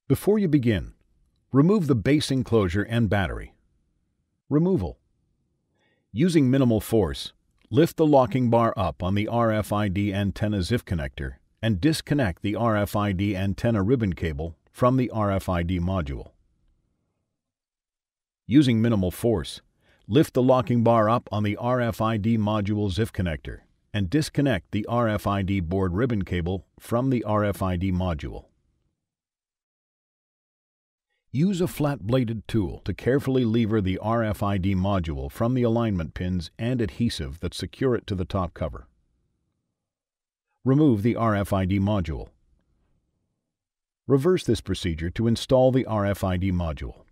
Before you begin, remove the base enclosure and battery. Removal. Using minimal force, lift the locking bar up on the RFID antenna ZIF connector and disconnect the RFID antenna ribbon cable from the RFID module. Using minimal force, lift the locking bar up on the RFID module ZIF connector and disconnect the RFID board ribbon cable from the RFID module. Use a flat-bladed tool to carefully lever the RFID module from the alignment pins and adhesive that secure it to the top cover. Remove the RFID module. Reverse this procedure to install the RFID module.